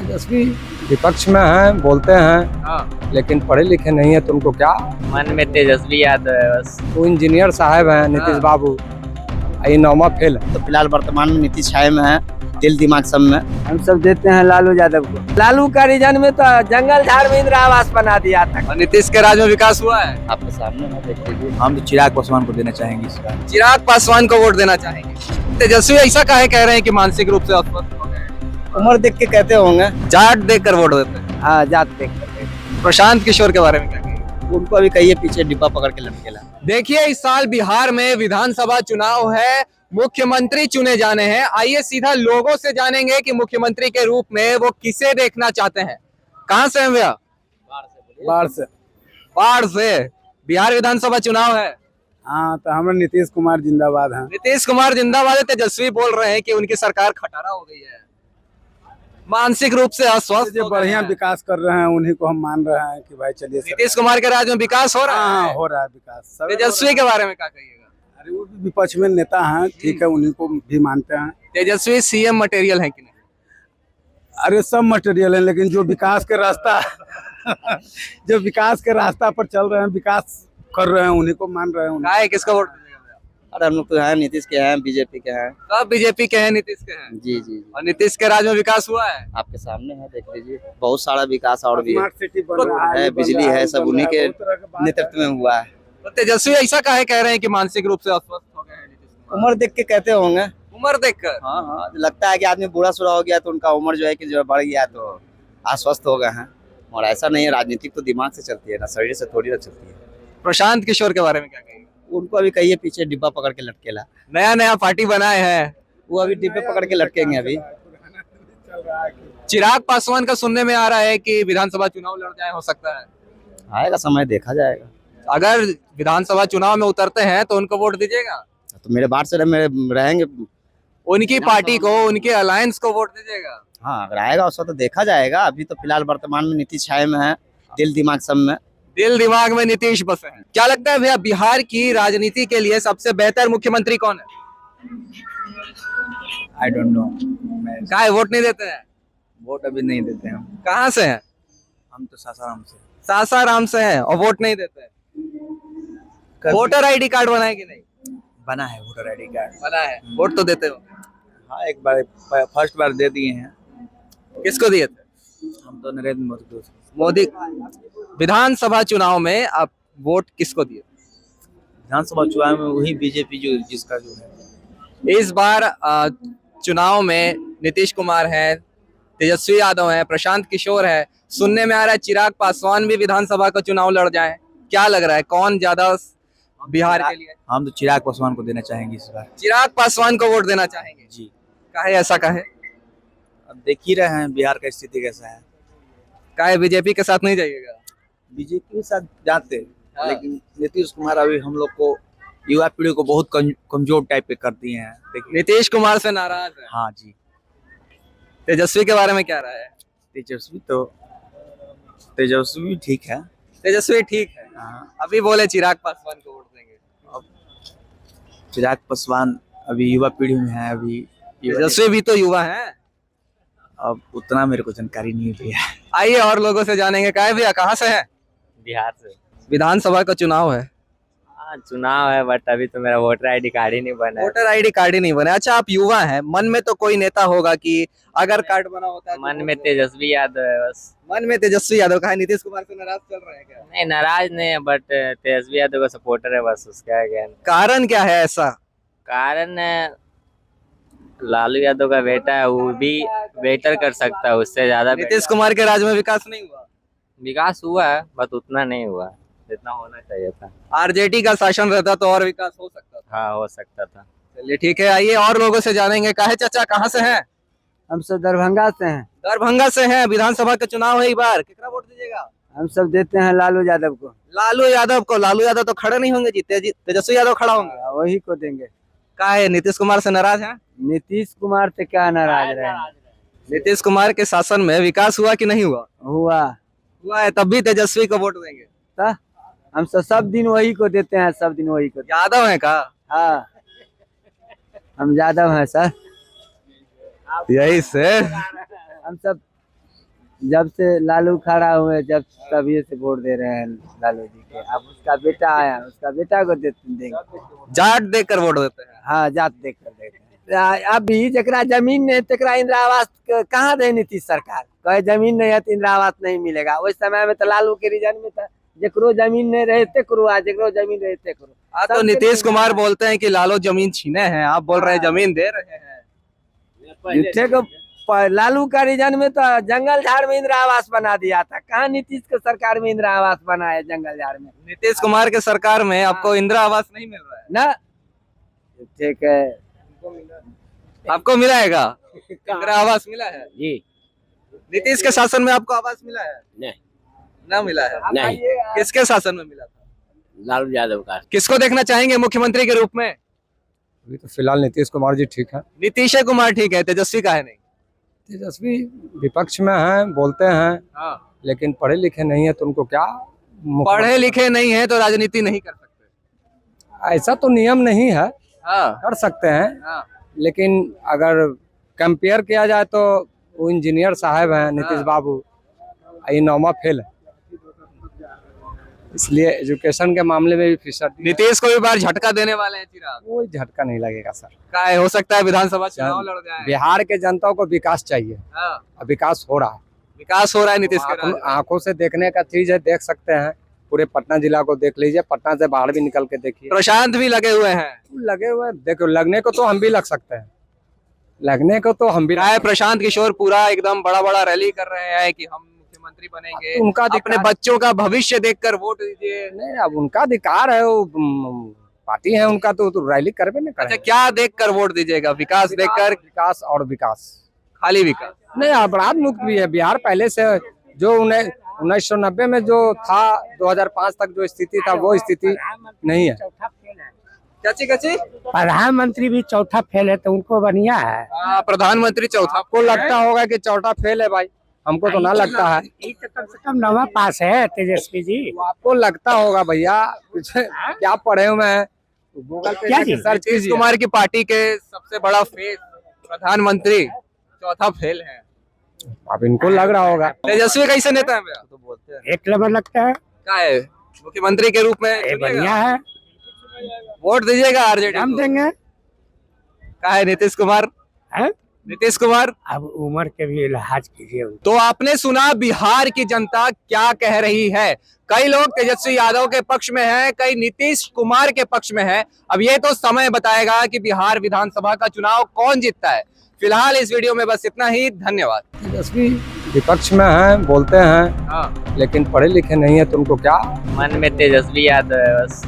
तेजस्वी विपक्ष में हैं, बोलते हैं हाँ, लेकिन पढ़े लिखे नहीं है तो उनको क्या। मन में तेजस्वी यादव है बस। वो इंजीनियर साहब हैं नीतीश हाँ। बाबू, ये 9वां फेल है। तो फिलहाल वर्तमान में नीतीश छाया में है, दिल दिमाग सब में। हम सब देते हैं लालू यादव को। लालू का रीजन में तो जंगल झाड़ में इंदिरा आवास बना दिया था। और नीतीश के राज में विकास हुआ है। आपके सामने है, देख लीजिए। हम तो चिराग पासवान को देना चाहेंगे इस बार। चिराग पासवान को वोट देना चाहेंगे। तेजस्वी ऐसा काहे कह रहे हैं कि मानसिक रूप से अस्वस्थ हो गए हैं? उम्र देख के कहते होंगे, जाट देखकर वोट देते हैं। हाँ, जात देख कर। प्रशांत किशोर के बारे में क्या कहेंगे? उनको अभी कहिए पीछे डिब्बा पकड़ के लटकेला। देखिए, इस साल बिहार में विधानसभा चुनाव है, मुख्यमंत्री चुने जाने हैं। आइए सीधा लोगों से जानेंगे कि मुख्यमंत्री के रूप में वो किसे देखना चाहते हैं। कहां से हैं भैया? बाढ़ से। बाढ़ से। बिहार विधानसभा चुनाव है। हाँ, तो हमारे नीतीश कुमार जिंदाबाद हैं। नीतीश कुमार जिंदाबाद है। तेजस्वी बोल रहे हैं कि उनकी सरकार खटारा हो गई है, मानसिक रूप से अस्वस्थ जो हो गए बढ़िया हैं। विकास कर रहे हैं उन्हीं को हम मान रहे हैं कि भाई चलिए नीतीश कुमार के राज में विकास हो रहा हाँ, है। हो रहा है विकास। सब तेजस्वी के बारे में क्या कहिएगा? अरे वो भी विपक्ष में नेता हैं, ठीक है, उन्हीं को भी मानते हैं। तेजस्वी सीएम मटेरियल है कि नहीं? अरे सब मटेरियल है, लेकिन जो विकास के रास्ता जो विकास के रास्ता पर चल रहे हैं, विकास कर रहे हैं, उन्हीं को मान रहे हैं। क्या है, किसका वोट दीजिएगा भैया? अरे हम लोग तो हैं, नीतीश के हैं, बीजेपी के हैं। सब बीजेपी के हैं, नीतीश के हैं। जी जी, और नीतीश के राज में विकास हुआ है। आपके सामने है, देख लीजिए। बहुत सारा विकास और भी है, स्मार्ट सिटी बन रहा है, ये बिजली बन रहा है, वो सब बन उन्हीं रहा के है, बहुत तरह के बात है। नेतृत्व में हुआ है। तो तेजस्वी ऐसा काहे कह रहे हैं कि मानसिक रूप से अस्वस्थ हो गए हैं नीतीश कुमार? उम्र देख के कहते होंगे। उम्र देखकर। हाँ हाँ, लगता है कि आदमी बूढ़ा सूढ़ा हो गया तो उनका उम्र जो है कि जो बढ़ गया तो आश्वस्त हो गए हैं। और ऐसा नहीं है, राजनीतिक तो दिमाग से चलती है ना, शरीर से थोड़ी ना चलती है। प्रशांत किशोर के बारे में क्या कहेंगे? उनको अभी कहिए पीछे डिब्बा पकड़ के लटकेला। नया नया पार्टी बनाए हैं। वो अभी डिब्बे पकड़ के लटकेंगे अभी। चिराग पासवान का सुनने में आ रहा है कि विधानसभा चुनाव लड़ जाए, हो सकता है। आएगा समय, देखा जाएगा। अगर विधानसभा चुनाव में उतरते हैं तो उनको वोट दीजिएगा? तो मेरे बात से मेरे रहेंगे। उनकी पार्टी को, उनके अलायंस को वोट दीजिएगा? हाँ, अगर आएगा उसका तो देखा जाएगा। अभी तो फिलहाल वर्तमान में नीतीश छाया में है, दिल दिमाग सब में। दिल दिमाग में नीतीश बसे हैं। क्या लगता है भैया, बिहार की राजनीति के लिए सबसे बेहतर मुख्यमंत्री कौन है? आई डोंट नो, काहे वोट नहीं देते हैं? वोट अभी नहीं देते हम। कहाँ से हैं? हम तो सासाराम से। सासाराम से हैं और वोट नहीं देते हैं। वोटर आईडी कार्ड बनाए कि नहीं? बना है वोटर आईडी कार्ड। बना है। वोट तो देते हो? हाँ, एक बार फर्स्ट बार दे दिए हैं। किसको दिए थे? हम तो नरेंद्र मोदी को। मोदी। विधानसभा चुनाव में आप वोट किसको दिए? विधानसभा चुनाव में वही बीजेपी जो जिसका जो है। इस बार चुनाव में नीतीश कुमार है, तेजस्वी यादव है, प्रशांत किशोर है। सुनने में आ रहा है चिराग पासवान भी विधानसभा का चुनाव लड़ जाए। क्या लग रहा है, कौन ज्यादा बिहार के लिए? हम तो चिराग पासवान को देना चाहेंगे इस बार। चिराग पासवान को वोट देना चाहेंगे जी। काहे ऐसा काहे? अब देख ही रहे हैं बिहार का स्थिति कैसा है। काहे बीजेपी के साथ नहीं जाइएगा? बीजेपी के साथ जाते हाँ। लेकिन नीतीश कुमार अभी हम लोग को, युवा पीढ़ी को बहुत कमजोर टाइप के कर दिए हैं। देखिए। नीतीश कुमार से नाराज है। हाँ जी। तेजस्वी के बारे में क्या राय है? तेजस्वी ठीक है। तेजस्वी ठीक है। हाँ। अभी बोले चिराग पासवान को वोट देंगे। चिराग पासवान अभी युवा पीढ़ी में है। अभी तेजस्वी भी तो युवा है। अब उतना मेरे को जानकारी नहीं है भैया। आइए और लोगों से जानेंगे। काहे भैया, कहाँ से है? बिहार से। विधानसभा का चुनाव है। हाँ, चुनाव है, बट अभी तो मेरा वोटर आईडी कार्ड ही नहीं बना है। वोटर आईडी कार्ड ही नहीं बने। अच्छा, आप युवा हैं, मन में तो कोई नेता होगा कि अगर कार्ड बना होता है तो मन वोट में दो। तेजस्वी यादव है बस। मन में तेजस्वी यादव का है। नीतीश कुमार से नाराज चल रहे हैं क्या? नहीं, नाराज नहीं है, बट तेजस्वी यादव का सपोर्टर है बस, उसका क्या है। कारण क्या है ऐसा? कारण लालू यादव का बेटा है, वो भी बेहतर कर सकता है, उससे ज्यादा नीतीश कुमार के राज में विकास नहीं हुआ। विकास हुआ है, बट उतना नहीं हुआ जितना होना चाहिए था। आरजेडी का शासन रहता तो और विकास हो सकता था। हाँ, हो सकता था। चलिए ठीक है, आइए और लोगों से जानेंगे। काहे चाचा, कहाँ से हैं? हम सब दरभंगा से हैं। दरभंगा से हैं। विधानसभा का चुनाव है इस बार, कितना वोट दीजिएगा? हम सब देते हैं लालू यादव को। लालू यादव को। लालू यादव तो खड़े नहीं होंगे जी, तेजस्वी यादव खड़ा होंगे। वही को देंगे। काहे, नीतीश कुमार से नाराज हैं? नीतीश कुमार से क्या नाराज रहे? नीतीश कुमार के शासन में विकास हुआ कि नहीं हुआ? हुआ। हुआ है, तब भी तेजस्वी को वोट देंगे। तो हम सब दिन वही को देते हैं, सब दिन वही को। यादव है का? हाँ, हम यादव हैं सर। यही से हम सब जब से लालू खड़ा हुए जब तभी से वोट दे रहे हैं लालू जी के। अब उसका बेटा आया, उसका बेटा को देंगे। जाट देखकर वोट देते हैं। हाँ, जात देख कर देखें। अभी जरा जमीन नहीं तकरा इंदिरा आवास कहाँ दे नीतीश सरकार, कहे जमीन नहीं है तो इंदिरा आवास नहीं मिलेगा। उस समय में तो लालू के रीजन में था जकरो जमीन नहीं रहे ते करो, आज जकरो जमीन रहे ते करो। तो सबके नीतीश लिए कुमार बोलते हैं कि लालू जमीन छीने हैं, आप बोल रहे हैं जमीन दे रहे हैं। झूठे को लालू का रीजन में तो जंगल झाड़ में इंदिरा आवास बना दिया था। कहाँ नीतीश के सरकार में इंदिरा आवास बना है जंगल झाड़ में? नीतीश कुमार के सरकार में आपको इंदिरा आवास नहीं मिल रहा है ना, ठीक है। आपको मिला हैगा? इंदिरा आवास मिला है जी नीतीश के शासन में? आपको आवास मिला है? नहीं ना मिला है। नहीं, किसके शासन में मिला था? लालू यादव का। किसको देखना चाहेंगे मुख्यमंत्री के रूप में? अभी तो फिलहाल नीतीश कुमार जी ठीक है। नीतीश कुमार ठीक है, तेजस्वी का है नहीं? तेजस्वी विपक्ष में हैं, बोलते हैं, लेकिन पढ़े लिखे नहीं है तो उनको क्या पढ़े लिखे नहीं है तो राजनीति नहीं कर सकते। ऐसा तो नियम नहीं है, हाँ कर सकते हैं, हाँ। लेकिन अगर कंपेयर किया जाए तो वो इंजीनियर साहब हैं नीतीश बाबू, ये 9वां फेल है, इसलिए एजुकेशन के मामले में भी फिसर नीतीश को भी बार झटका देने वाले हैं चिराग। कोई झटका नहीं लगेगा सर। का है, हो सकता है विधानसभा चुनाव लड़ जाए। बिहार के जनता को विकास चाहिए, हाँ, अब विकास हो रहा है, विकास हो रहा है नीतीश के राज में। आंखों से देखने का चीज है, देख सकते हैं। पूरे पटना जिला को देख लीजिए, पटना से बाहर भी निकल के देखिए, प्रशांत भी लगे हुए हैं। लगे हुए देखो, लगने को तो हम भी लग सकते हैं, लगने को तो हम भी राय प्रशांत किशोर पूरा एकदम बड़ा बड़ा रैली कर रहे हैं कि हम मुख्यमंत्री बनेंगे, उनका अपने अधिकार- बच्चों का भविष्य देखकर वोट दीजिए। नहीं, अब उनका अधिकार है, वो पार्टी है उनका, तो रैली करबे नहीं अच्छा, करेंगे। क्या देखकर वोट दीजिएगा? विकास देखकर? विकास और विकास, खाली विकास? नहीं, अपराध मुक्त भी है बिहार पहले से। जो 1990 में जो था, 2005 तक जो स्थिति था वो स्थिति नहीं है। कची प्रधानमंत्री भी चौथा फेल है तो उनको बढ़िया है। प्रधानमंत्री चौथा। आपको लगता होगा कि चौथा फेल है भाई, हमको तो ना लगता है। ये तो कम से कम 9वां पास है तेजस्वी जी। तो आपको लगता होगा भैया, कुछ क्या पढ़े हुए हैं, गूगल पे क्या जाके चीज? सर्च नीतीश कीजिए। कुमार की पार्टी के सबसे बड़ा फेस प्रधानमंत्री चौथा फेल है। अब इनको लग रहा होगा। तेजस्वी कैसे नेता है भैया? तो बोलते हैं एक नंबर लगता है, क्या है, मुख्यमंत्री के रूप में ये चुनिएगा? बढ़िया है, वोट दीजिएगा आरजेडी हम को? देंगे। क्या है नीतीश कुमार? है? नीतीश कुमार। अब उम्र के भी लिहाज कीजिए। तो आपने सुना बिहार की जनता क्या कह रही है। कई लोग तेजस्वी यादव के पक्ष में हैं, कई नीतीश कुमार के पक्ष में हैं। अब ये तो समय बताएगा कि बिहार विधानसभा का चुनाव कौन जीतता है। फिलहाल इस वीडियो में बस इतना ही। धन्यवाद। तेजस्वी विपक्ष में हैं, बोलते हैं, लेकिन पढ़े लिखे नहीं है तो उनको क्या मन में तेजस्वी यादव है बस।